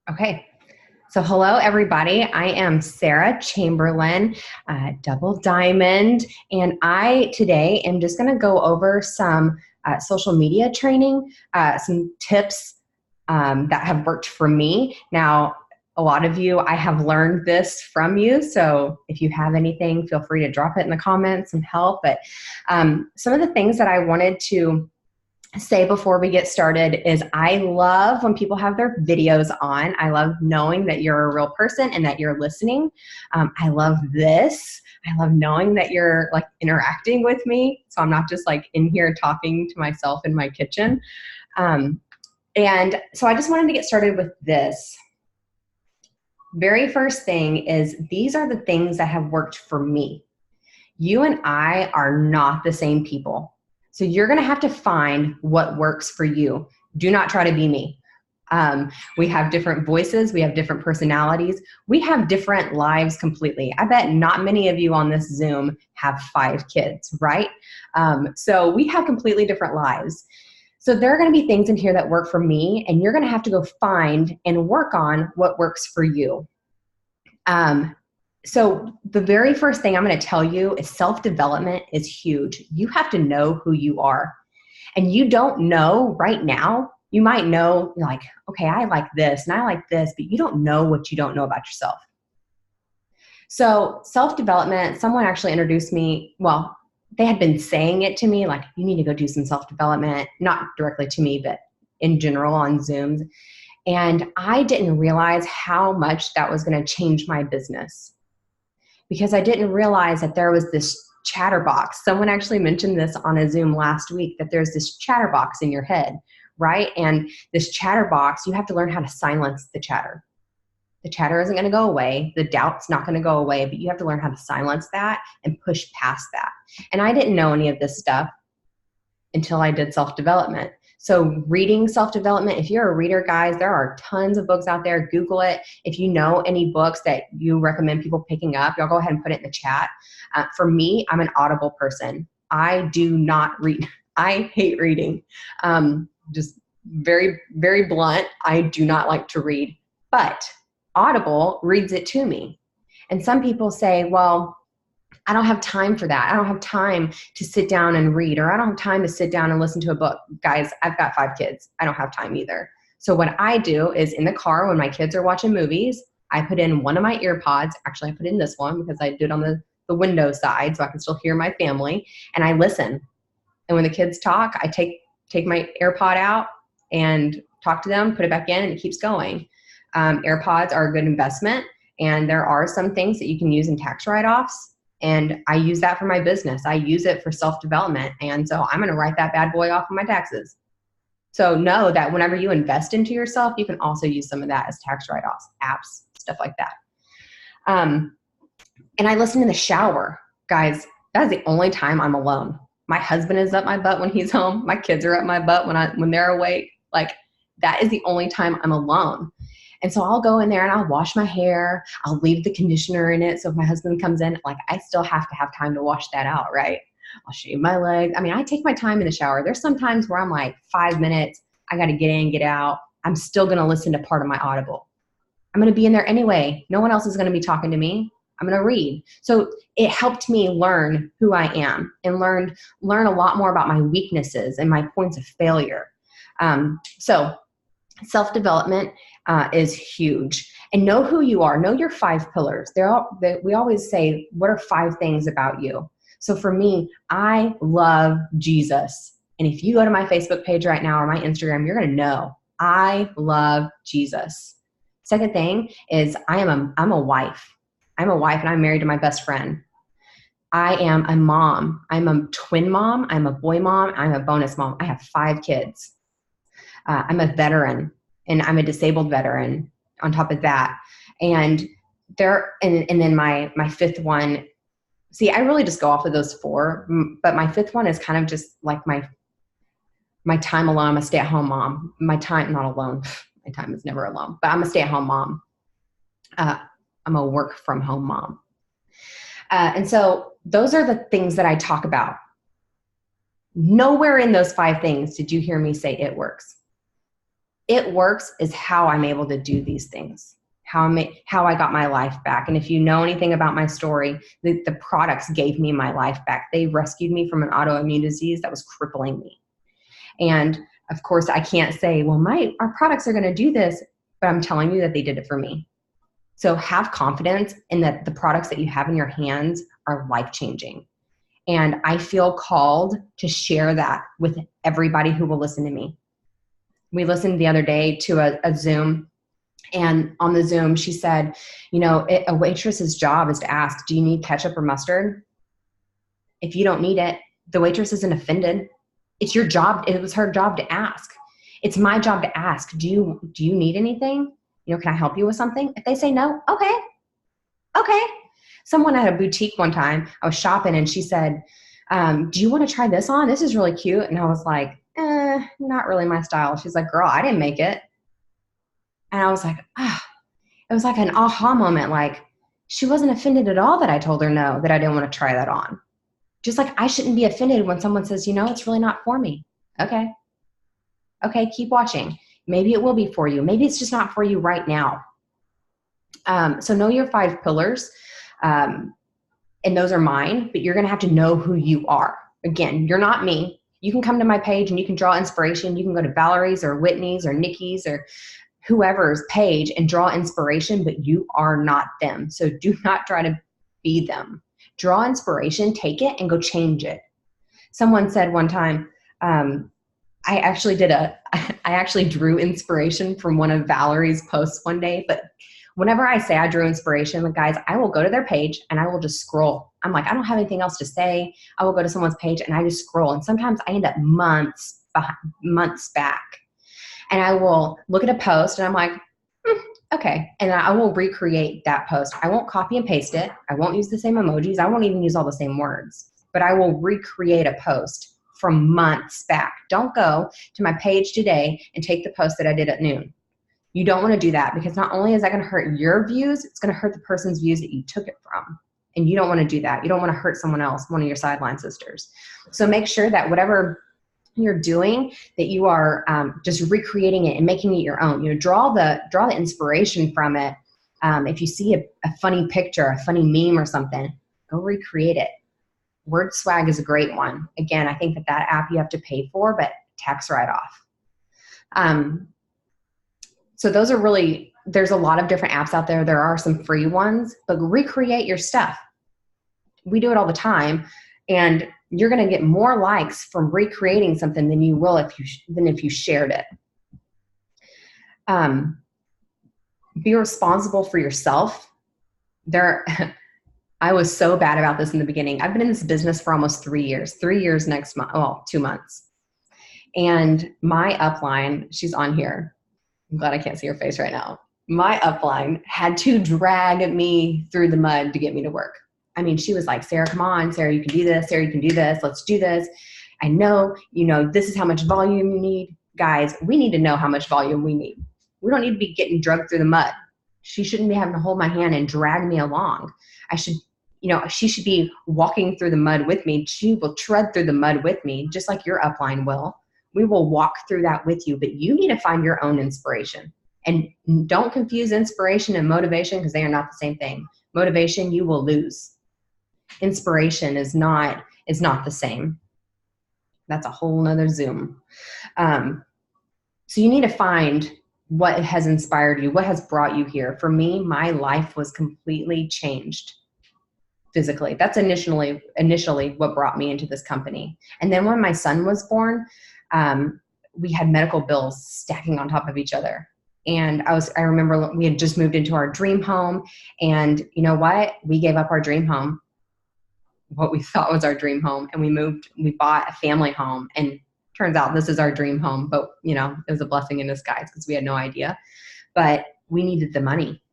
Okay. So hello, everybody. I am Sarah Chamberlain, Double Diamond, and I today am just going to go over some social media training, some tips that have worked for me. Now, a lot of you, I have learned this from you. So if you have anything, feel free to drop it in the comments and help. But some of the things that I wanted to say before we get started is I love when people have their videos on. I love knowing that you're a real person and that you're listening. I love this. I love knowing that you're like interacting with me. So I'm not just like in here talking to myself in my kitchen. And so I just wanted to get started with this. Very first thing is these are the things that have worked for me. You and I are not the same people. So you're going to have to find what works for you. Do not try to be me. We have different voices. We have different personalities. We have different lives completely. I bet not many of you on this Zoom have 5 kids, right? So we have completely different lives. So there are going to be things in here that work for me, and you're going to have to go find and work on what works for you. So the very first thing I'm going to tell you is self-development is huge. You have to know who you are. And you don't know right now. You might know, you're like, okay, I like this and I like this, but you don't know what you don't know about yourself. So self-development, someone actually introduced me, well, they had been saying it to me, like, you need to go do some self-development, not directly to me, but in general on Zooms. And I didn't realize how much that was going to change my business, because I didn't realize that there was this chatterbox. Someone actually mentioned this on a Zoom last week, that there's this chatterbox in your head, right? And this chatterbox, you have to learn how to silence the chatter. The chatter isn't going to go away. The doubt's not going to go away, but you have to learn how to silence that and push past that. And I didn't know any of this stuff until I did self-development. So reading self-development, if you're a reader, guys, there are tons of books out there. Google it. If you know any books that you recommend people picking up, y'all go ahead and put it in the chat. For me, I'm an Audible person. I do not read. I hate reading. Just very, very blunt. I do not like to read. But Audible reads it to me. And some people say, well, I don't have time for that. I don't have time to sit down and read, or I don't have time to sit down and listen to a book. Guys, I've got 5 kids. I don't have time either. So what I do is in the car when my kids are watching movies, I put in one of my ear pods. Actually, I put in this one because I do it on the window side so I can still hear my family, and I listen. And when the kids talk, I take my AirPod out and talk to them, put it back in, and it keeps going. AirPods are a good investment, and there are some things that you can use in tax write-offs. And I use that for my business. I use it for self-development. And so I'm going to write that bad boy off of my taxes. So know that whenever you invest into yourself, you can also use some of that as tax write-offs, apps, stuff like that. And I listen in the shower. Guys, that is the only time I'm alone. My husband is up my butt when he's home. My kids are up my butt when they're awake. Like, that is the only time I'm alone. And so I'll go in there and I'll wash my hair. I'll leave the conditioner in it. So if my husband comes in, like, I still have to have time to wash that out, right? I'll shave my legs. I mean, I take my time in the shower. There's some times where I'm like 5 minutes. I got to get in, get out. I'm still going to listen to part of my Audible. I'm going to be in there anyway. No one else is going to be talking to me. I'm going to read. So it helped me learn who I am and learn a lot more about my weaknesses and my points of failure. So self-development is huge. And know who you are. Know your 5 pillars. We always say, what are 5 things about you? So for me, I love Jesus. And if you go to my Facebook page right now or my Instagram, you're going to know I love Jesus. Second thing is I'm a wife. I'm a wife and I'm married to my best friend. I am a mom. I'm a twin mom. I'm a boy mom. I'm a bonus mom. I have 5 kids. I'm a veteran, and I'm a disabled veteran on top of that. And then my 5th one, see, I really just go off of those 4, but my 5th one is kind of just like my time alone. I'm a stay-at-home mom. My time, not alone. My time is never alone, but I'm a stay-at-home mom. I'm a work-from-home mom. And so those are the things that I talk about. Nowhere in those 5 things did you hear me say it works. It Works is how I'm able to do these things, how I got my life back. And if you know anything about my story, the products gave me my life back. They rescued me from an autoimmune disease that was crippling me. And of course, I can't say, well, our products are going to do this, but I'm telling you that they did it for me. So have confidence in that the products that you have in your hands are life-changing. And I feel called to share that with everybody who will listen to me. We listened the other day to a Zoom, and on the Zoom, she said, a waitress's job is to ask, do you need ketchup or mustard? If you don't need it, the waitress isn't offended. It's your job. It was her job to ask. It's my job to ask, do you need anything? Can I help you with something? If they say no, okay. Someone at a boutique one time, I was shopping, and she said, do you want to try this on? This is really cute. And I was like, not really my style. She's like, girl, I didn't make it. And I was like, it was like an aha moment. Like, she wasn't offended at all that I told her no, that I didn't want to try that on. Just like I shouldn't be offended when someone says, it's really not for me. Okay, keep watching. Maybe it will be for you. Maybe it's just not for you right now. So know your 5 pillars. And those are mine, but you're going to have to know who you are. Again, you're not me. You can come to my page and you can draw inspiration. You can go to Valerie's or Whitney's or Nikki's or whoever's page and draw inspiration, but you are not them. So do not try to be them. Draw inspiration, take it, and go change it. Someone said one time, I actually drew inspiration from one of Valerie's posts one day, but whenever I say I drew inspiration, the guys, I will go to their page and I will just scroll. I'm like, I don't have anything else to say. I will go to someone's page and I just scroll. And sometimes I end up months back. And I will look at a post and I'm like, okay. And I will recreate that post. I won't copy and paste it. I won't use the same emojis. I won't even use all the same words, but I will recreate a post from months back. Don't go to my page today and take the post that I did at noon. You don't want to do that, because not only is that going to hurt your views, it's going to hurt the person's views that you took it from. And you don't want to do that. You don't want to hurt someone else, one of your sideline sisters. So make sure that whatever you're doing, that you are just recreating it and making it your own. Draw the inspiration from it. If you see a funny picture, a funny meme or something, go recreate it. Word Swag is a great one. Again, I think that app you have to pay for, but tax write-off. So those are really, there's a lot of different apps out there. There are some free ones, but recreate your stuff. We do it all the time, and you're going to get more likes from recreating something than you will if you shared it. Be responsible for yourself. I was so bad about this in the beginning. I've been in this business for almost 3 years. 3 years next month. Well, 2 months. And my upline, she's on here. I'm glad I can't see her face right now. My upline had to drag me through the mud to get me to work. I mean, she was like, Sarah, come on. Sarah, you can do this. Sarah, you can do this. Let's do this. I know, this is how much volume you need. Guys, we need to know how much volume we need. We don't need to be getting drugged through the mud. She shouldn't be having to hold my hand and drag me along. She should be walking through the mud with me. She will tread through the mud with me, just like your upline will. We will walk through that with you, but you need to find your own inspiration. And don't confuse inspiration and motivation, because they are not the same thing. Motivation, you will lose. Inspiration is not the same. That's a whole nother Zoom. So you need to find what has inspired you, what has brought you here. For me, my life was completely changed physically. That's initially what brought me into this company. And then when my son was born, we had medical bills stacking on top of each other. And I remember we had just moved into our dream home, and you know what? We gave up our dream home, what we thought was our dream home, and we bought a family home, and turns out this is our dream home. But it was a blessing in disguise, because we had no idea, but we needed the money.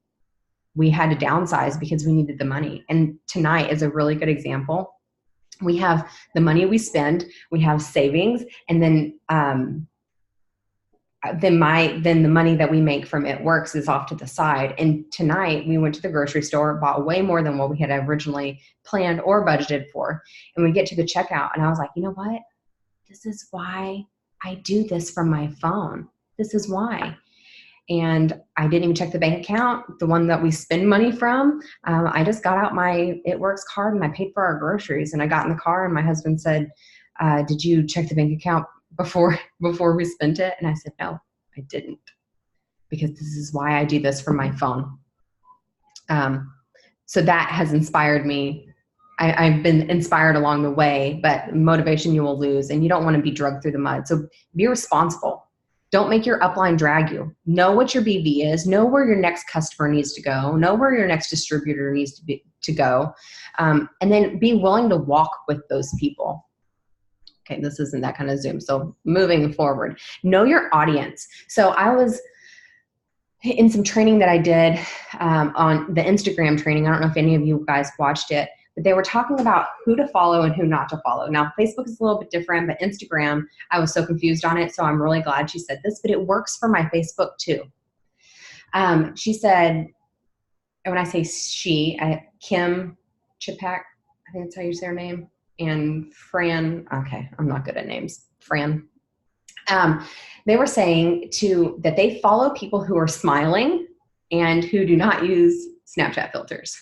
We had to downsize because we needed the money. And tonight is a really good example. We have the money we spend, we have savings, and then the money that we make from It Works is off to the side. And tonight we went to the grocery store, bought way more than what we had originally planned or budgeted for. And we get to the checkout, and I was like, you know what? This is why I do this from my phone. This is why. And I didn't even check the bank account, the one that we spend money from. I just got out my It Works card and I paid for our groceries. And I got in the car and my husband said, did you check the bank account before we spent it? And I said, no, I didn't, because this is why I do this from my phone. So that has inspired me. I've been inspired along the way, but motivation you will lose, and you don't want to be dragged through the mud. So be responsible. Don't make your upline drag you. Know what your BV is. Know where your next customer needs to go. Know where your next distributor needs to go. And then be willing to walk with those people. Okay, this isn't that kind of Zoom. So moving forward, know your audience. So I was in some training that I did on the Instagram training. I don't know if any of you guys watched it, but they were talking about who to follow and who not to follow. Now, Facebook is a little bit different, but Instagram, I was so confused on it. So I'm really glad she said this, but it works for my Facebook too. She said, and when I say she, Kim Chipak, I think that's how you say her name, and Fran, okay, I'm not good at names, Fran. They were saying that they follow people who are smiling and who do not use Snapchat filters.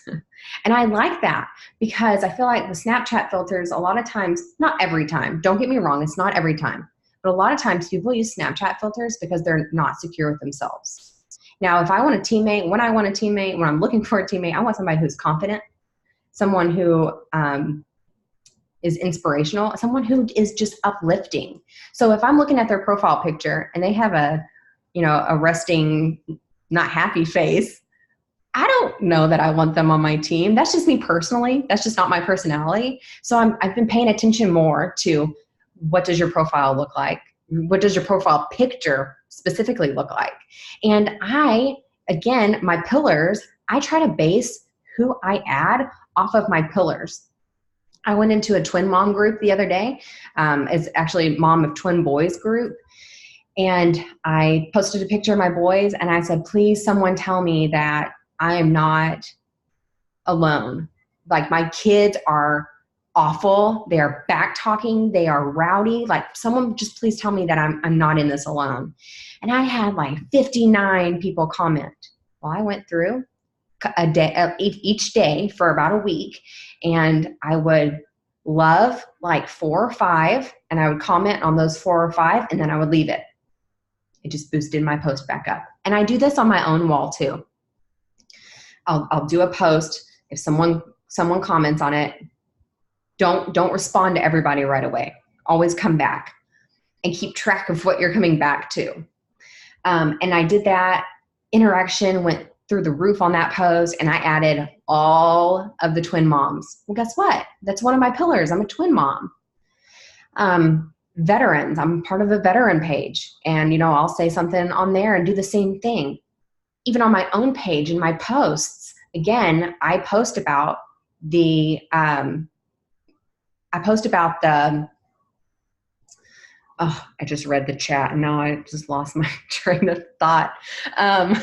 And I like that, because I feel like the Snapchat filters, a lot of times, not every time, don't get me wrong, it's not every time, but a lot of times people use Snapchat filters because they're not secure with themselves. Now, if I want a teammate, when I'm looking for a teammate, I want somebody who's confident, someone who is inspirational, someone who is just uplifting. So if I'm looking at their profile picture and they have a resting, not happy face, I don't know that I want them on my team. That's just me personally. That's just not my personality. So I've been paying attention more to, what does your profile look like? What does your profile picture specifically look like? And again, my pillars, I try to base who I add off of my pillars. I went into a twin mom group the other day. It's actually mom of twin boys group. And I posted a picture of my boys and I said, please, someone tell me that I am not alone. Like, my kids are awful. They are back talking. They are rowdy. Like, someone just please tell me that I'm not in this alone. And I had like 59 people comment. Well, I went through each day for about a week, and I would love like 4 or 5, and I would comment on those 4 or 5, and then I would leave it. It just boosted my post back up. And I do this on my own wall too. I'll do a post. If someone comments on it, don't respond to everybody right away. Always come back and keep track of what you're coming back to. And I did that. Interaction went through the roof on that post, and I added all of the twin moms. Well, guess what? That's one of my pillars. I'm a twin mom. Veterans, I'm part of a veteran page, and I'll say something on there and do the same thing. Even on my own page in my posts, again, I post about I just read the chat and now I just lost my train of thought. I'll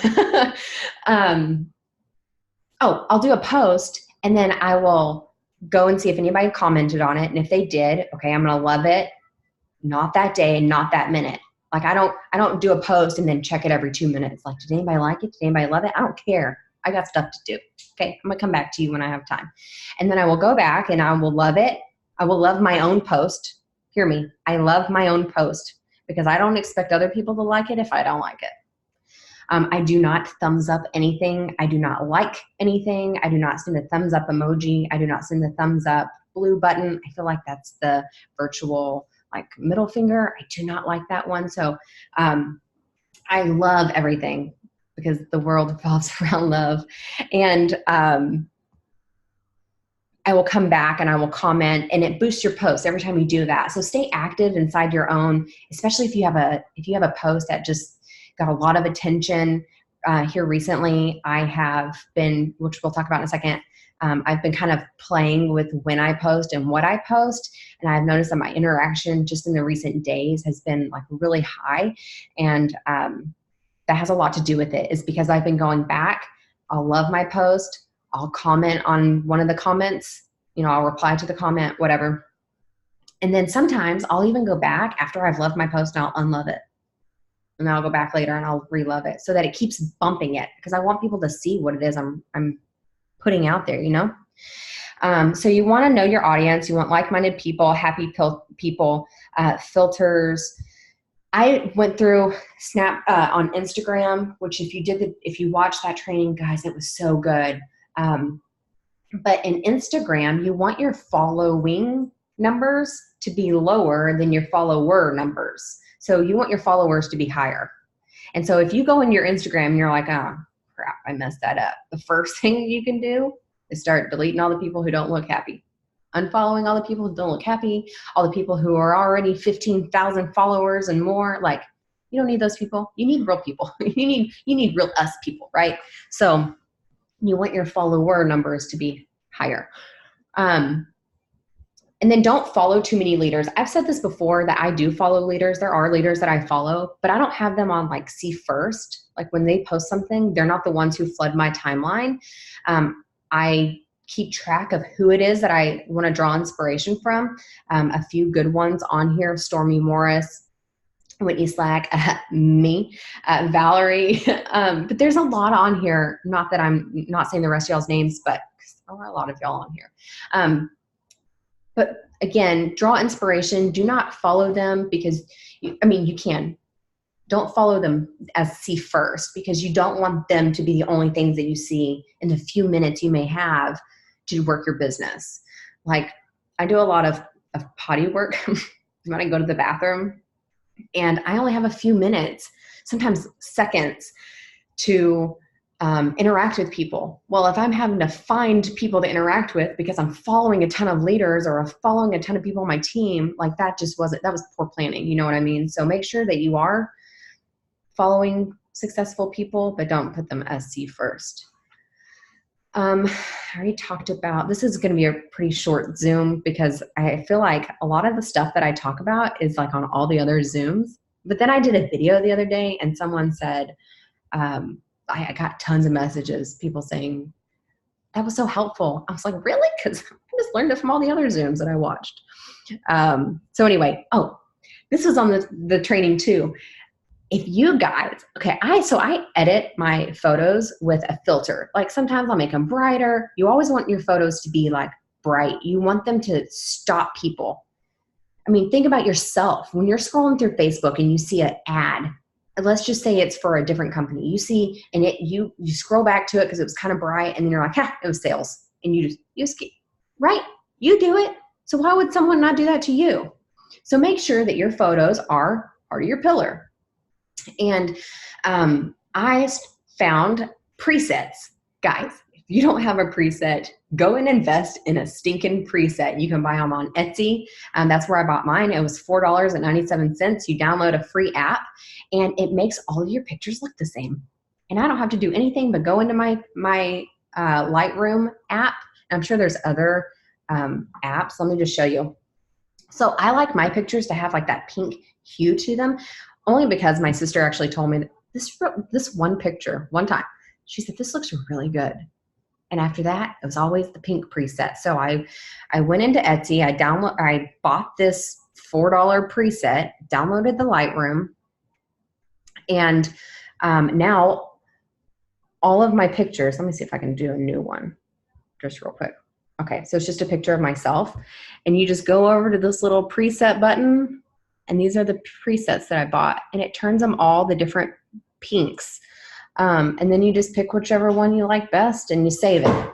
do a post and then I will go and see if anybody commented on it. And if they did, okay, I'm going to love it. Not that day and not that minute. Like, I don't do a post and then check it every 2 minutes. Like, did anybody like it? Did anybody love it? I don't care. I got stuff to do. Okay, I'm going to come back to you when I have time. And then I will go back and I will love it. I will love my own post. Hear me. I love my own post because I don't expect other people to like it if I don't like it. I do not thumbs up anything. I do not like anything. I do not send a thumbs up emoji. I do not send the thumbs up blue button. I feel like that's the virtual middle finger. I do not like that one. So I love everything because the world revolves around love. And I will come back and I will comment, and it boosts your post every time you do that. So stay active inside your own, especially if you have a post that just got a lot of attention. Here recently, I have been, which we'll talk about in a second, I've been kind of playing with when I post and what I post. And I've noticed that my interaction just in the recent days has been really high. And that has a lot to do with it, is because I've been going back. I'll love my post. I'll comment on one of the comments, I'll reply to the comment, whatever. And then sometimes I'll even go back after I've loved my post and I'll unlove it. and then I'll go back later and I'll relove it so that it keeps bumping it, because I want people to see what it is I'm putting out there, you know? So you want to know your audience. You want like-minded people, happy people, filters. I went through Snap on Instagram, which if you watch that training, guys, it was so good. But in Instagram, you want your following numbers to be lower than your follower numbers. So you want your followers to be higher. And so if you go in your Instagram and you're like, oh, crap, I messed that up. The first thing you can do is start deleting all the people who don't look happy. Unfollowing all the people who don't look happy, all the people who are already 15,000 followers and more. Like, you don't need those people. You need real people. you need real us people, right? So you want your follower numbers to be higher. And then don't follow too many leaders. I've said this before that I do follow leaders. There are leaders that I follow, but I don't have them on like see first. Like when they post something, they're not the ones who flood my timeline. I keep track of who it is that I want to draw inspiration from. A few good ones on here: Stormy Morris, Whitney Slack, me, Valerie. But there's a lot on here. Not that I'm not saying the rest of y'all's names, but there are a lot of y'all on here. But again, draw inspiration. Do not follow them because, you can. Don't follow them as see first, because you don't want them to be the only things that you see in the few minutes you may have to work your business. Like, I do a lot of potty work when I go to the bathroom, and I only have a few minutes, sometimes seconds, to interact with people. Well, if I'm having to find people to interact with because I'm following a ton of leaders or following a ton of people on my team, like that was poor planning. You know what I mean? So make sure that you are following successful people, but don't put them as see first. I already talked about, this is going to be a pretty short Zoom because I feel like a lot of the stuff that I talk about is like on all the other Zooms. But then I did a video the other day and someone said, I got tons of messages, people saying, that was so helpful. I was like, really? Because I just learned it from all the other Zooms that I watched. So anyway, this was on the training too. If you guys, I edit my photos with a filter. Like sometimes I'll make them brighter. You always want your photos to be like bright. You want them to stop people. Think about yourself. When you're scrolling through Facebook and you see an ad, let's just say it's for a different company. You see, and you scroll back to it because it was kind of bright, and then you're like, it was sales. And you just get, right? You do it. So why would someone not do that to you? So make sure that your photos are part of your pillar. And I found presets. Guys, if you don't have a preset, go and invest in a stinking preset. You can buy them on Etsy. That's where I bought mine. It was $4.97. You download a free app, and it makes all of your pictures look the same. And I don't have to do anything but go into my Lightroom app. I'm sure there's other apps. Let me just show you. So I like my pictures to have like that pink hue to them, only because my sister actually told me that this one picture, one time, she said, this looks really good. And after that, it was always the pink preset. So I went into Etsy, I bought this $4 preset, downloaded the Lightroom, and now all of my pictures, let me see if I can do a new one just real quick. Okay, so it's just a picture of myself, and you just go over to this little preset button, and these are the presets that I bought, and it turns them all the different pinks. And then you just pick whichever one you like best and you save it.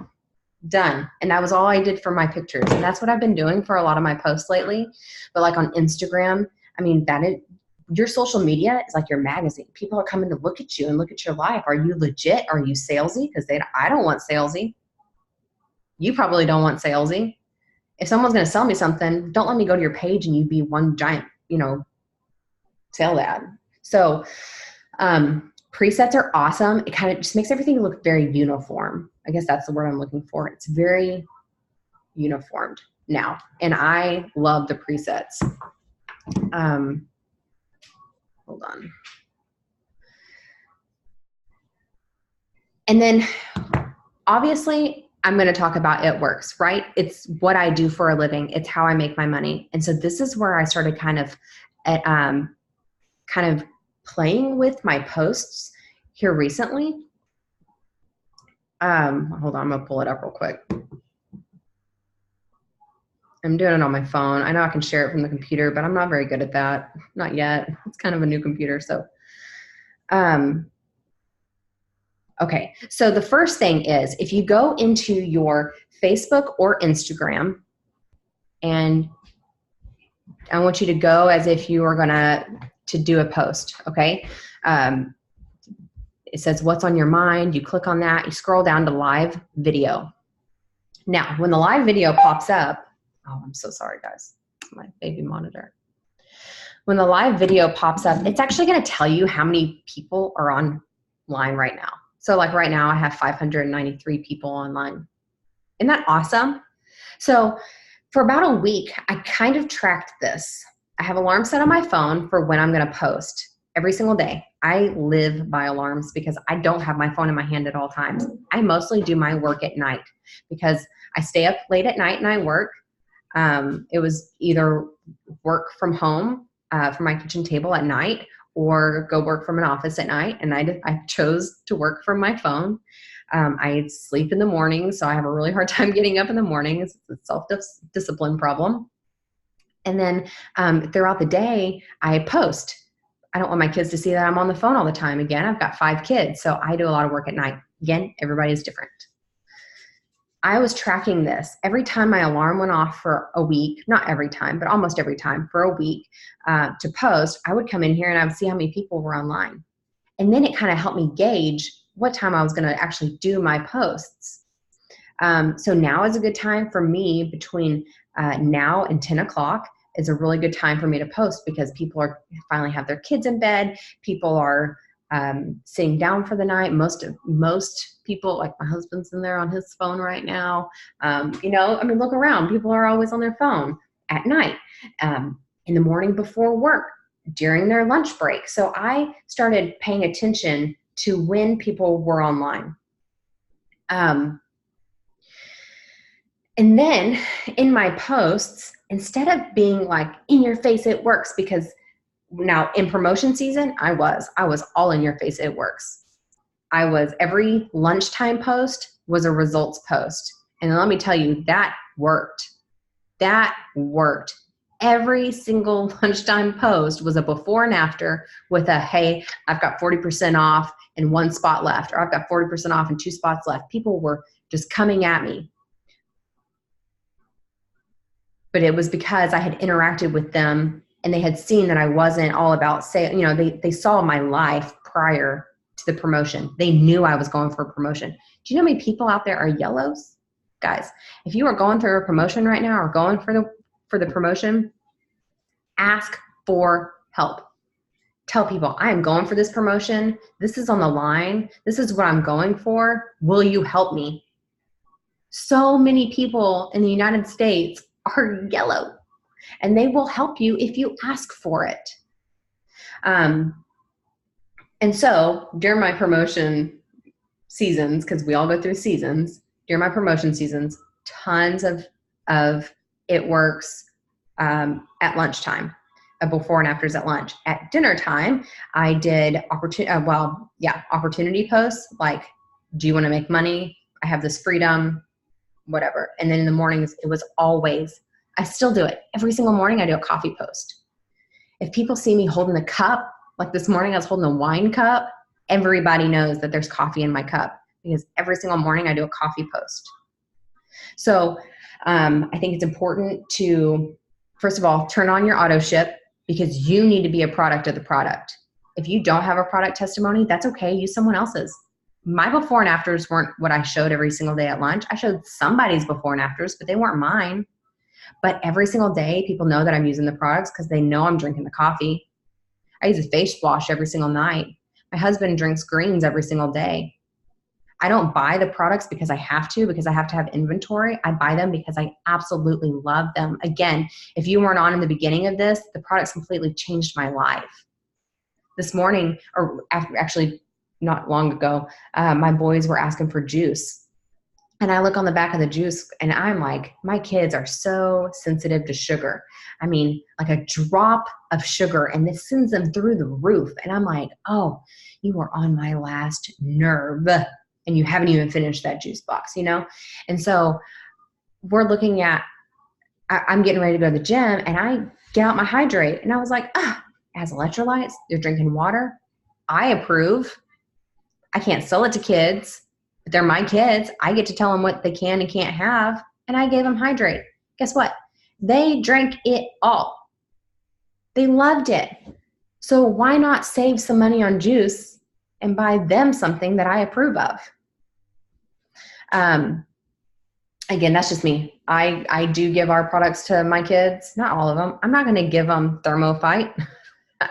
Done. And that was all I did for my pictures. And that's what I've been doing for a lot of my posts lately. But like on Instagram, your social media is like your magazine. People are coming to look at you and look at your life. Are you legit? Are you salesy? Because I don't want salesy. You probably don't want salesy. If someone's going to sell me something, don't let me go to your page and you be one giant, sales ad. So, presets are awesome. It kind of just makes everything look very uniform. I guess that's the word I'm looking for. It's very uniformed now. And I love the presets. Hold on. And then obviously I'm going to talk about It Works, right? It's what I do for a living. It's how I make my money. And so this is where I started kind of playing with my posts here recently. Hold on, I'm gonna pull it up real quick. I'm doing it on my phone. I know I can share it from the computer, but I'm not very good at that. Not yet. It's kind of a new computer, so. Okay, so the first thing is if you go into your Facebook or Instagram, and I want you to go as if you are gonna do a post, okay? It says what's on your mind. You click on that. You scroll down to live video. Now, when the live video pops up, oh, I'm so sorry, guys. My baby monitor. When the live video pops up, it's actually going to tell you how many people are online right now. So like right now, I have 593 people online. Isn't that awesome? So for about a week, I kind of tracked this. I have alarms set on my phone for when I'm going to post every single day. I live by alarms because I don't have my phone in my hand at all times. I mostly do my work at night because I stay up late at night and I work. It was either work from home from my kitchen table at night or go work from an office at night. And I chose to work from my phone. I sleep in the morning, so I have a really hard time getting up in the mornings. It's a self-discipline problem. And then throughout the day, I post. I don't want my kids to see that I'm on the phone all the time. Again, I've got 5 kids, so I do a lot of work at night. Again, everybody's different. I was tracking this. Every time my alarm went off for a week, not every time, but almost every time for a week to post, I would come in here and I would see how many people were online. And then it kind of helped me gauge what time I was going to actually do my posts. So now is a good time for me between now and 10 o'clock is a really good time for me to post because people are finally have their kids in bed. People are sitting down for the night. Most people, like my husband's in there on his phone right now. Look around. People are always on their phone at night, in the morning before work, during their lunch break. So I started paying attention to when people were online. And then in my posts, instead of being like in your face, it works, because now in promotion season, I was all in your face, it works. Every lunchtime post was a results post. And let me tell you, that worked. That worked. Every single lunchtime post was a before and after with a, hey, I've got 40% off and 1 spot left, or I've got 40% off and 2 spots left. People were just coming at me. But it was because I had interacted with them and they had seen that I wasn't all about they saw my life prior to the promotion. They knew I was going for a promotion. Do you know how many people out there are yellows? Guys, if you are going through a promotion right now or going for the promotion, ask for help. Tell people, I am going for this promotion. This is on the line. This is what I'm going for. Will you help me? So many people in the United States are yellow, and they will help you if you ask for it. And so during my promotion seasons, because we all go through seasons, during my promotion seasons, tons of it works at lunchtime, before and afters at lunch. At dinner time, I did opportunity posts like, do you want to make money? I have this freedom, whatever. And then in the mornings, it was always, I still do it. Every single morning I do a coffee post. If people see me holding a cup, like this morning I was holding a wine cup, everybody knows that there's coffee in my cup, because every single morning I do a coffee post. So I think it's important to, first of all, turn on your auto ship, because you need to be a product of the product. If you don't have a product testimony, that's okay. Use someone else's. My before and afters weren't what I showed every single day at lunch. I showed somebody's before and afters, but they weren't mine. But every single day, people know that I'm using the products because they know I'm drinking the coffee. I use a face wash every single night. My husband drinks greens every single day. I don't buy the products because I have to have inventory. I buy them because I absolutely love them. Again, if you weren't on in the beginning of this, the products completely changed my life. This morning, or actually not long ago, my boys were asking for juice. And I look on the back of the juice and I'm like, my kids are so sensitive to sugar. I mean, like a drop of sugar and this sends them through the roof. And I'm like, oh, you are on my last nerve and you haven't even finished that juice box, you know? And so we're looking at, I'm getting ready to go to the gym and I get out my hydrate and I was like, it has electrolytes. You're drinking water. I approve. I can't sell it to kids. But they're my kids. I get to tell them what they can and can't have. And I gave them hydrate. Guess what? They drank it all. They loved it. So why not save some money on juice and buy them something that I approve of? Again, that's just me. I do give our products to my kids. Not all of them. I'm not going to give them Thermophyte.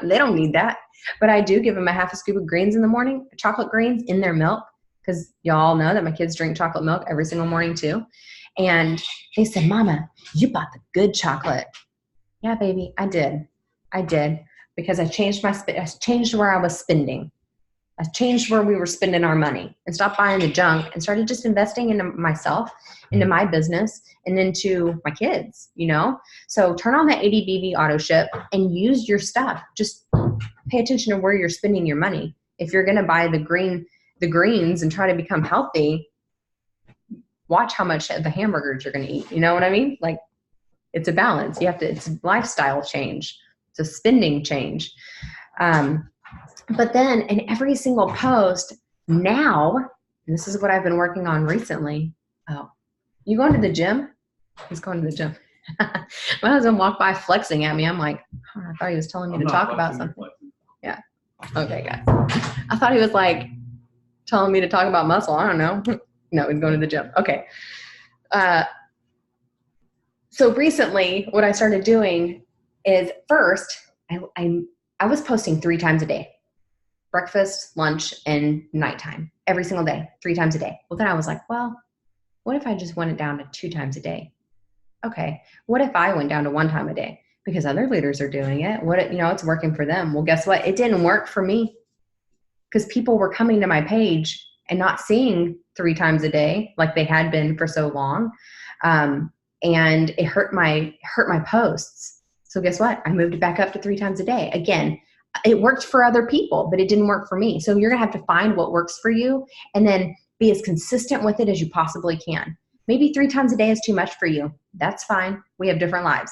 They don't need that. But I do give them a half a scoop of greens in the morning, chocolate greens in their milk. Because y'all know that my kids drink chocolate milk every single morning too. And they said, Mama, you bought the good chocolate. Yeah, baby, I did. Because I changed where I was spending. I changed where we were spending our money and stopped buying the junk and started just investing into myself, into my business, and into my kids, you know? So turn on that ADBV auto ship and use your stuff. Just pay attention to where you're spending your money. If you're going to buy the greens and try to become healthy, watch how much of the hamburgers you're going to eat. You know what I mean? Like, it's a balance. It's a lifestyle change. It's a spending change. But then in every single post now, and this is what I've been working on recently. Oh, you going to the gym? He's going to the gym. My husband walked by flexing at me. I'm like, I thought he was telling me to talk about something. Yeah. Okay, guys. I thought he was like telling me to talk about muscle. I don't know. No, he's going to the gym. Okay. So recently what I started doing is first, I was posting 3 times a day. Breakfast, lunch, and nighttime. Every single day, 3 times a day. Well, then I was like, well, what if I just went it down to 2 times a day? Okay. What if I went down to 1 time a day? Because other leaders are doing it. It's working for them. Well, guess what? It didn't work for me because people were coming to my page and not seeing 3 times a day like they had been for so long. And it hurt my posts. So guess what? I moved it back up to 3 times a day. Again, it worked for other people, but it didn't work for me. So you're going to have to find what works for you and then be as consistent with it as you possibly can. Maybe 3 times a day is too much for you. That's fine. We have different lives.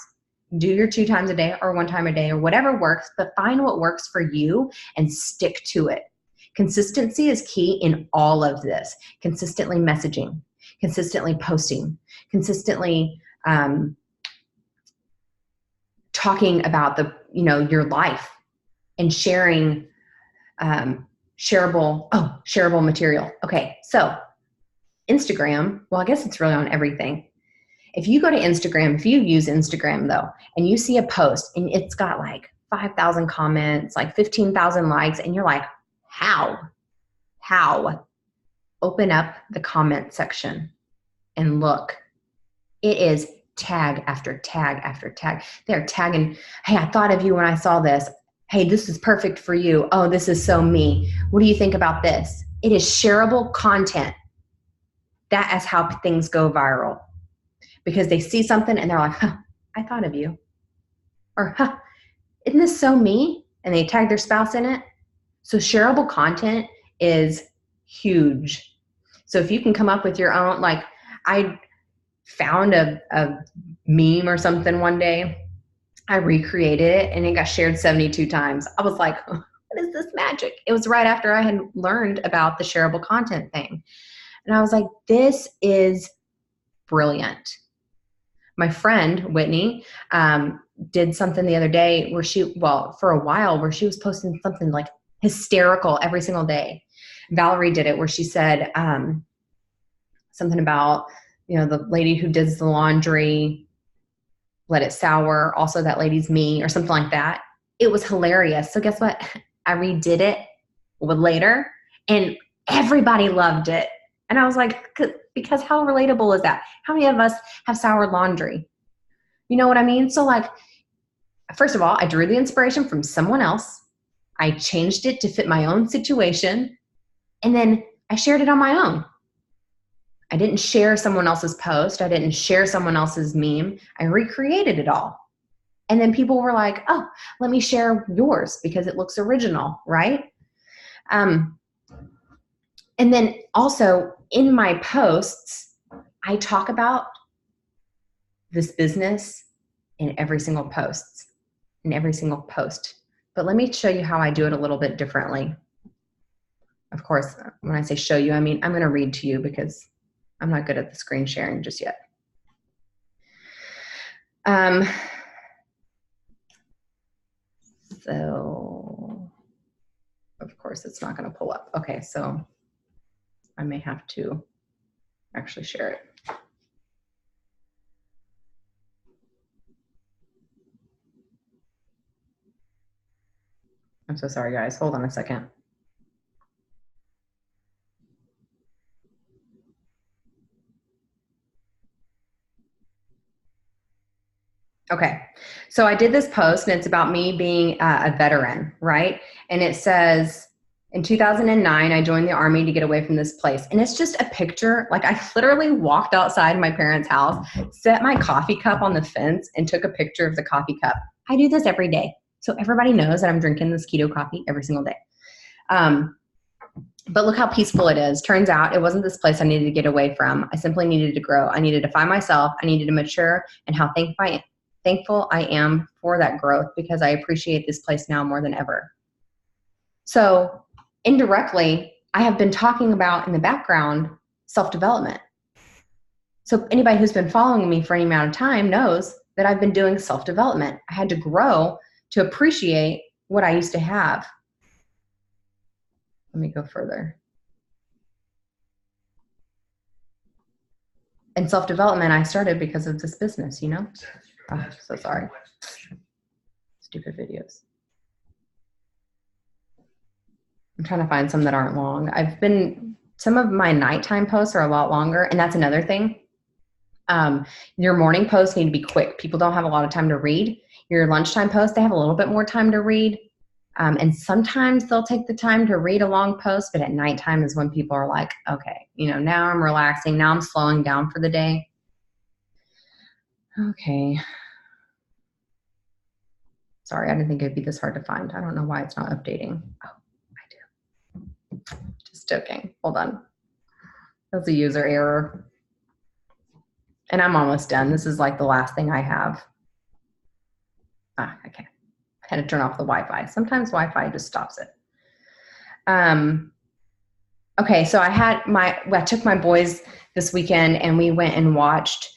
Do your 2 times a day or 1 time a day or whatever works, but find what works for you and stick to it. Consistency is key in all of this. Consistently messaging, consistently posting, consistently talking about your life and sharing shareable material. Okay, so Instagram, well, I guess it's really on everything. If you go to Instagram, if you use Instagram though, and you see a post and it's got like 5,000 comments, like 15,000 likes, and you're like, how? Open up the comment section and look. It is tag after tag after tag. They're tagging, hey, I thought of you when I saw this. Hey, this is perfect for you. Oh, this is so me. What do you think about this? It is shareable content. That is how things go viral. Because they see something and they're like, I thought of you. Or, isn't this so me? And they tag their spouse in it. So shareable content is huge. So if you can come up with your own, like I found a meme or something one day. I recreated it and it got shared 72 times. I was like, what is this magic? It was right after I had learned about the shareable content thing. And I was like, this is brilliant. My friend, Whitney, did something the other day where for a while where she was posting something like hysterical every single day. Valerie did it where she said something about, the lady who does the laundry, let it sour. Also, that lady's me or something like that. It was hilarious. So guess what? I redid it later and everybody loved it. And I was like, because how relatable is that? How many of us have sour laundry? You know what I mean? So like, first of all, I drew the inspiration from someone else. I changed it to fit my own situation. And then I shared it on my own. I didn't share someone else's post. I didn't share someone else's meme. I recreated it all. And then people were like, oh, let me share yours because it looks original, right? And then also in my posts, I talk about this business in every single post. But let me show you how I do it a little bit differently. Of course, when I say show you, I mean, I'm going to read to you because I'm not good at the screen sharing just yet. So, of course, it's not going to pull up. Okay, so I may have to actually share it. I'm so sorry, guys. Hold on a second. Okay, so I did this post and it's about me being a veteran, right? And it says, in 2009, I joined the Army to get away from this place. And it's just a picture. Like I literally walked outside my parents' house, set my coffee cup on the fence and took a picture of the coffee cup. I do this every day. So everybody knows that I'm drinking this keto coffee every single day. But look how peaceful it is. Turns out it wasn't this place I needed to get away from. I simply needed to grow. I needed to find myself. I needed to mature, and how thankful I am for that growth because I appreciate this place now more than ever. So indirectly, I have been talking about in the background self-development. So anybody who's been following me for any amount of time knows that I've been doing self-development. I had to grow to appreciate what I used to have. Let me go further. And self-development, I started because of this business, you know? Oh, so sorry. Stupid videos. I'm trying to find some that aren't long. Some of my nighttime posts are a lot longer, and that's another thing. Your morning posts need to be quick. People don't have a lot of time to read. Your lunchtime posts, they have a little bit more time to read. And sometimes they'll take the time to read a long post, but at nighttime is when people are like, okay, now I'm relaxing. Now I'm slowing down for the day. Okay. Sorry, I didn't think it'd be this hard to find. I don't know why it's not updating. Oh, I do. Just joking. Hold on. That's a user error. And I'm almost done. This is like the last thing I have. Okay. I had to turn off the Wi-Fi. Sometimes Wi-Fi just stops it. Okay, so I took my boys this weekend and we went and watched,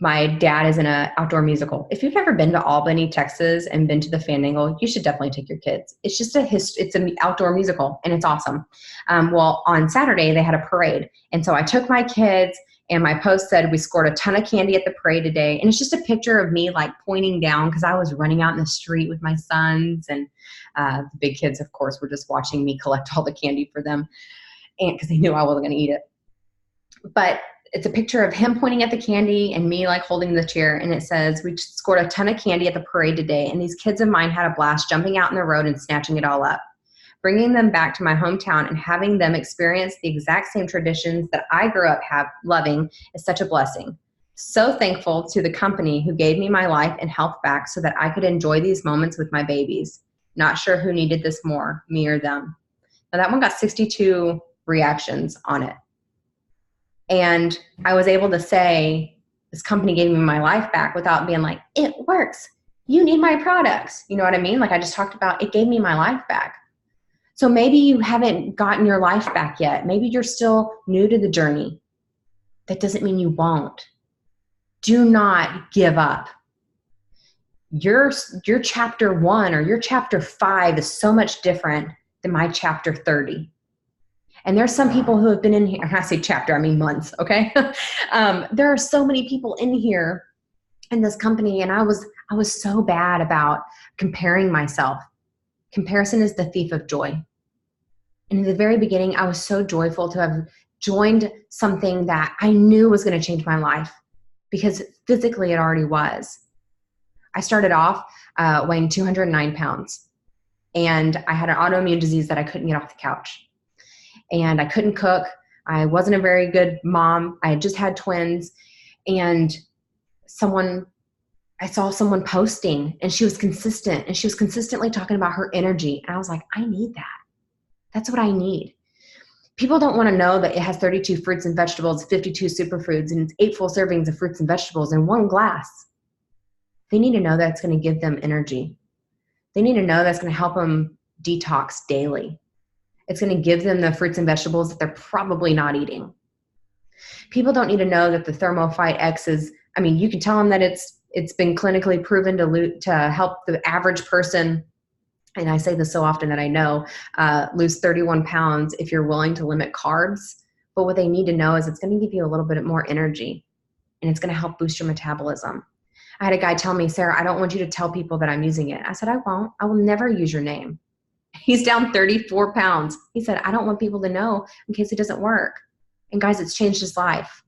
my dad is in an outdoor musical. If you've ever been to Albany, Texas and been to the Fandangle, you should definitely take your kids. It's just it's an outdoor musical and it's awesome. Well, on Saturday they had a parade. And so I took my kids, and my post said, we scored a ton of candy at the parade today. And it's just a picture of me like pointing down because I was running out in the street with my sons, and the big kids, of course, were just watching me collect all the candy for them, and because they knew I wasn't going to eat it. But it's a picture of him pointing at the candy and me like holding the chair. And it says, we scored a ton of candy at the parade today. And these kids of mine had a blast jumping out in the road and snatching it all up. Bringing them back to my hometown and having them experience the exact same traditions that I grew up loving is such a blessing. So thankful to the company who gave me my life and health back so that I could enjoy these moments with my babies. Not sure who needed this more, me or them. Now that one got 62 reactions on it. And I was able to say, this company gave me my life back without being like, it works. You need my products. You know what I mean? Like I just talked about, it gave me my life back. So maybe you haven't gotten your life back yet. Maybe you're still new to the journey. That doesn't mean you won't. Do not give up. Your chapter 1 or your chapter 5 is so much different than my chapter 30. And there's some people who have been in here, and I say chapter, I mean months, okay? There are so many people in here in this company, and I was so bad about comparing myself. Comparison is the thief of joy. And in the very beginning, I was so joyful to have joined something that I knew was going to change my life because physically it already was. I started off weighing 209 pounds, and I had an autoimmune disease that I couldn't get off the couch. And I couldn't cook. I wasn't a very good mom. I had just had twins, and I saw someone posting, and she was consistent, and she was consistently talking about her energy. And I was like, I need that. That's what I need. People don't want to know that it has 32 fruits and vegetables, 52 superfoods, and 8 full servings of fruits and vegetables in one glass. They need to know that it's going to give them energy. They need to know that's going to help them detox daily. It's going to give them the fruits and vegetables that they're probably not eating. People don't need to know that the ThermoFight X is, I mean, you can tell them that it's been clinically proven to help the average person, and I say this so often that I know, lose 31 pounds if you're willing to limit carbs. But what they need to know is it's going to give you a little bit more energy, and it's going to help boost your metabolism. I had a guy tell me, Sarah, I don't want you to tell people that I'm using it. I said, I won't. I will never use your name. He's down 34 pounds. He said, I don't want people to know in case it doesn't work. And guys, it's changed his life.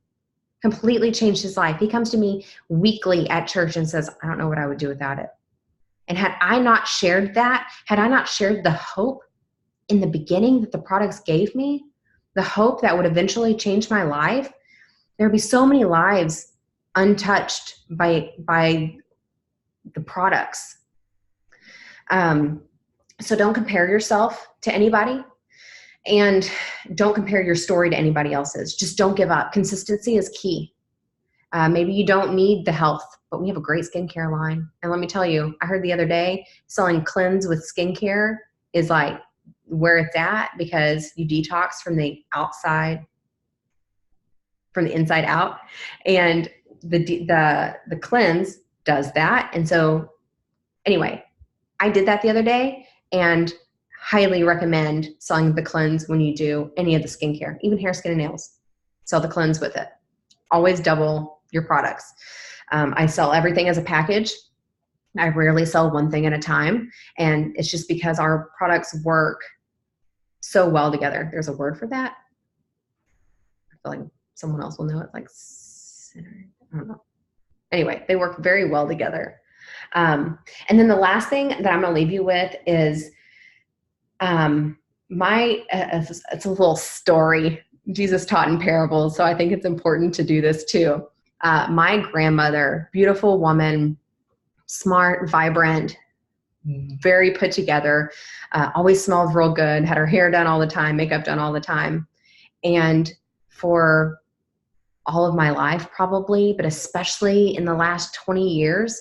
Completely changed his life. He comes to me weekly at church and says, I don't know what I would do without it. And had I not shared that, had I not shared the hope in the beginning that the products gave me, the hope that would eventually change my life, there would be so many lives untouched by the products. So don't compare yourself to anybody, and don't compare your story to anybody else's. Just don't give up. Consistency is key. Maybe you don't need the health, but we have a great skincare line. And let me tell you, I heard the other day selling cleanse with skincare is like where it's at, because you detox from the outside, from the inside out. And the cleanse does that. And so anyway, I did that the other day, and highly recommend selling the cleanse when you do any of the skincare, even hair, skin, and nails. Sell the cleanse with it. Always double your products. I sell everything as a package. I rarely sell one thing at a time. And it's just because our products work so well together. There's a word for that. I feel like someone else will know it, like, I don't know. Anyway, they work very well together. And then the last thing that I'm going to leave you with is it's a little story. Jesus taught in parables, so I think it's important to do this too. My grandmother, beautiful woman, smart, vibrant, very put together, always smelled real good, had her hair done all the time, makeup done all the time. And for all of my life probably, but especially in the last 20 years,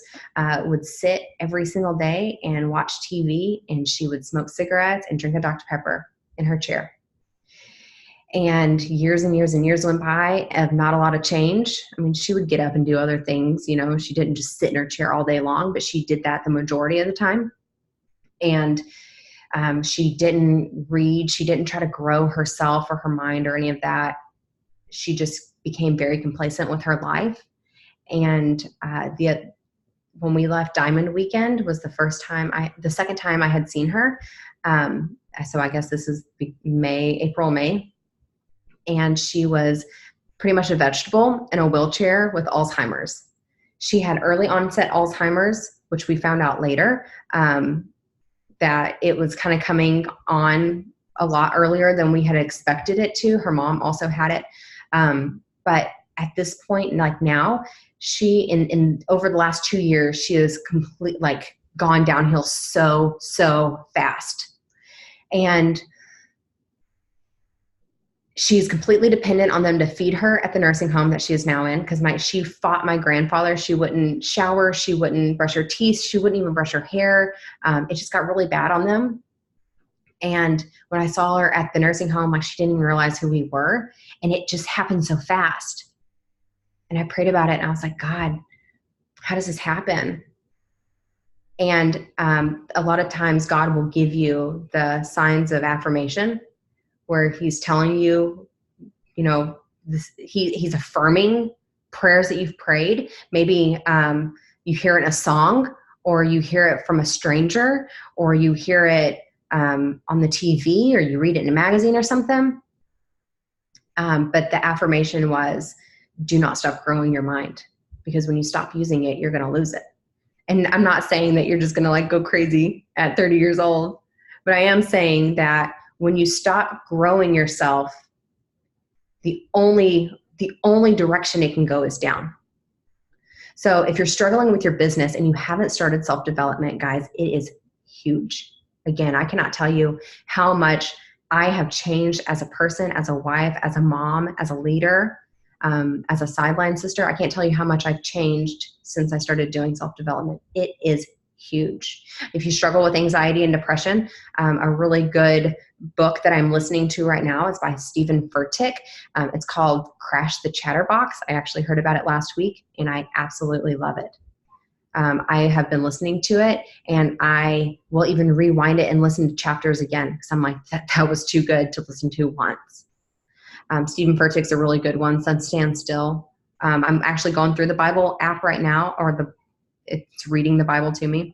would sit every single day and watch TV, and she would smoke cigarettes and drink a Dr. Pepper in her chair. And years and years and years went by of not a lot of change. I mean, she would get up and do other things. You know, she didn't just sit in her chair all day long, but she did that the majority of the time. And she didn't read. She didn't try to grow herself or her mind or any of that. She just became very complacent with her life. And when we left Diamond Weekend was the second time I had seen her. So I guess this is April, May. And she was pretty much a vegetable in a wheelchair with Alzheimer's. She had early onset Alzheimer's, which we found out later, that it was kind of coming on a lot earlier than we had expected it to. Her mom also had it. But at this point, like now, she, in over the last 2 years, she has gone downhill so fast. And she's completely dependent on them to feed her at the nursing home that she is now in, because she fought my grandfather. She wouldn't shower. She wouldn't brush her teeth. She wouldn't even brush her hair. It just got really bad on them. And when I saw her at the nursing home, she didn't even realize who we were. And it just happened so fast. And I prayed about it, and I was like, God, how does this happen? And a lot of times God will give you the signs of affirmation, where he's telling you, he's affirming prayers that you've prayed. Maybe you hear it in a song, or you hear it from a stranger, or you hear it on the TV, or you read it in a magazine or something. But the affirmation was, do not stop growing your mind, because when you stop using it, you're going to lose it. And I'm not saying that you're just going to go crazy at 30 years old, but I am saying that when you stop growing yourself, the only direction it can go is down. So if you're struggling with your business and you haven't started self-development, guys, it is huge. Again, I cannot tell you how much I have changed as a person, as a wife, as a mom, as a leader, as a sideline sister. I can't tell you how much I've changed since I started doing self-development. It is huge. If you struggle with anxiety and depression, a really good book that I'm listening to right now is by Stephen Furtick. It's called Crash the Chatterbox. I actually heard about it last week and I absolutely love it. I have been listening to it and I will even rewind it and listen to chapters again because I'm like, that was too good to listen to once. Stephen Furtick's a really good one, Sun Stand Still. I'm actually going through the Bible app right now, or it's reading the Bible to me.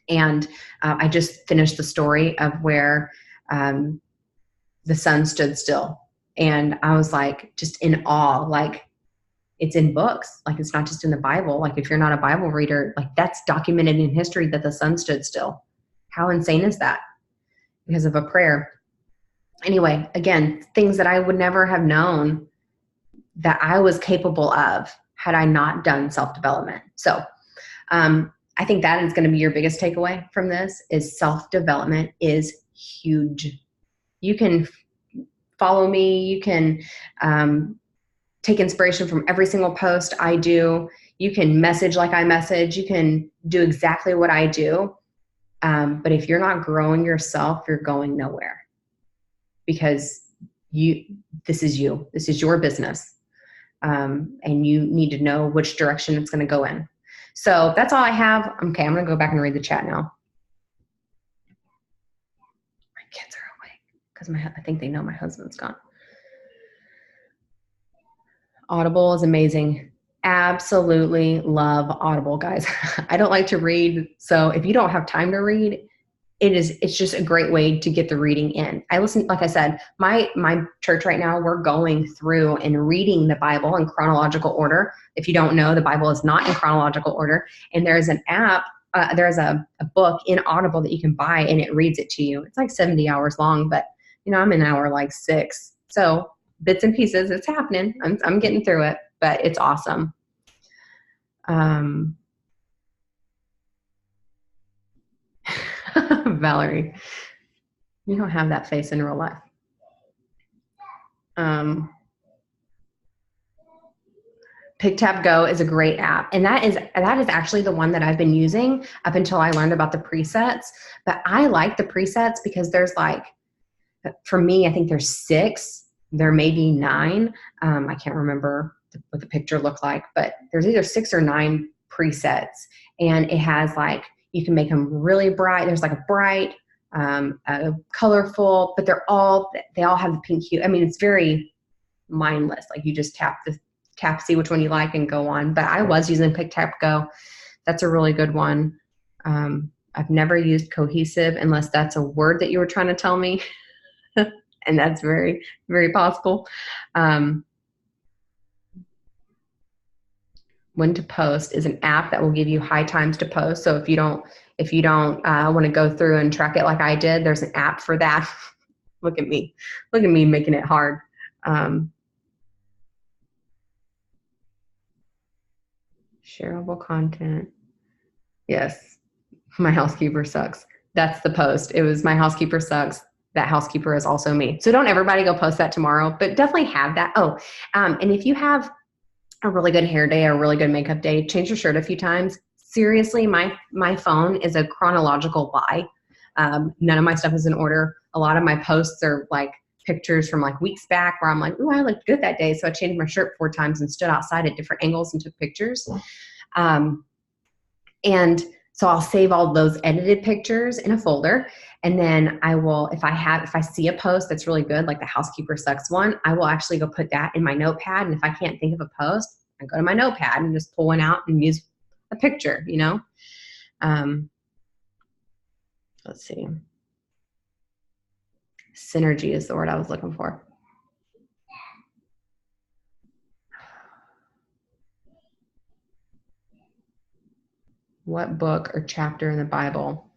And I just finished the story of where the sun stood still. And I was like, just in awe, like it's in books, like it's not just in the Bible. Like if you're not a Bible reader, like that's documented in history that the sun stood still. How insane is that? Because of a prayer. Anyway, again, things that I would never have known that I was capable of had I not done self-development. So I think that is going to be your biggest takeaway from this is self-development is huge. You can follow me. You can take inspiration from every single post I do. You can message like I message. You can do exactly what I do. But if you're not growing yourself, you're going nowhere because this is you. This is your business. And you need to know which direction it's going to go in. So that's all I have. Okay, I'm going to go back and read the chat now. My kids are awake because I think they know my husband's gone. Audible is amazing. Absolutely love Audible, guys. I don't like to read, so if you don't have time to read, it's just a great way to get the reading in. I listen, like I said, my church right now, we're going through and reading the Bible in chronological order. If you don't know, the Bible is not in chronological order, and there's an app, there's a book in Audible that you can buy, and it reads it to you. It's like 70 hours long, but I'm in hour like 6, so bits and pieces. It's happening. I'm getting through it, but it's awesome. Valerie, you don't have that face in real life. PickTab Go is a great app, and that is actually the one that I've been using up until I learned about the presets. But I like the presets because there's like, for me, I think there's 6. There may be 9. I can't remember what the picture looked like, but there's either 6 or 9 presets, and it has like, you can make them really bright. There's like a bright, colorful, but they all have the pink hue. I mean, it's very mindless. Like you just tap, see which one you like and go on. But I was using PickTab Go. That's a really good one. I've never used Cohesive unless that's a word that you were trying to tell me. And that's very, very possible. When to Post is an app that will give you high times to post. So if you don't want to go through and track it like I did, there's an app for that. Look at me making it hard. Shareable content. Yes, my housekeeper sucks. That's the post. It was my housekeeper sucks. That housekeeper is also me. So don't everybody go post that tomorrow, but definitely have that. Oh, and if you have a really good hair day or a really good makeup day, change your shirt a few times. Seriously, my phone is a chronological lie. None of my stuff is in order. A lot of my posts are like pictures from like weeks back where I'm like, ooh, I looked good that day. So I changed my shirt 4 times and stood outside at different angles and took pictures. And so I'll save all those edited pictures in a folder. And then I will, if I see a post that's really good, like the housekeeper sucks one, I will actually go put that in my notepad. And if I can't think of a post, I go to my notepad and just pull one out and use a picture, Let's see. Synergy is the word I was looking for. What book or chapter in the Bible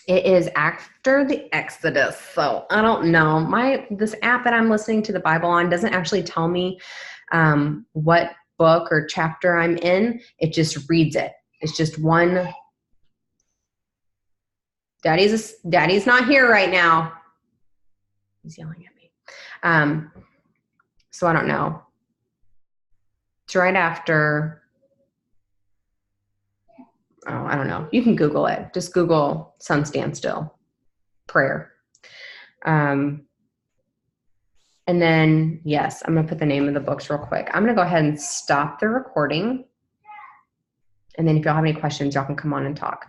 It is after the Exodus. So I don't know. This app that I'm listening to the Bible on doesn't actually tell me what book or chapter I'm in. It just reads it. It's just one. Daddy's not here right now. He's yelling at me. So I don't know. It's right after. Oh, I don't know. You can Google it. Just Google Sun Stand Still prayer. And then, yes, I'm going to put the name of the books real quick. I'm going to go ahead and stop the recording. And then if y'all have any questions, y'all can come on and talk.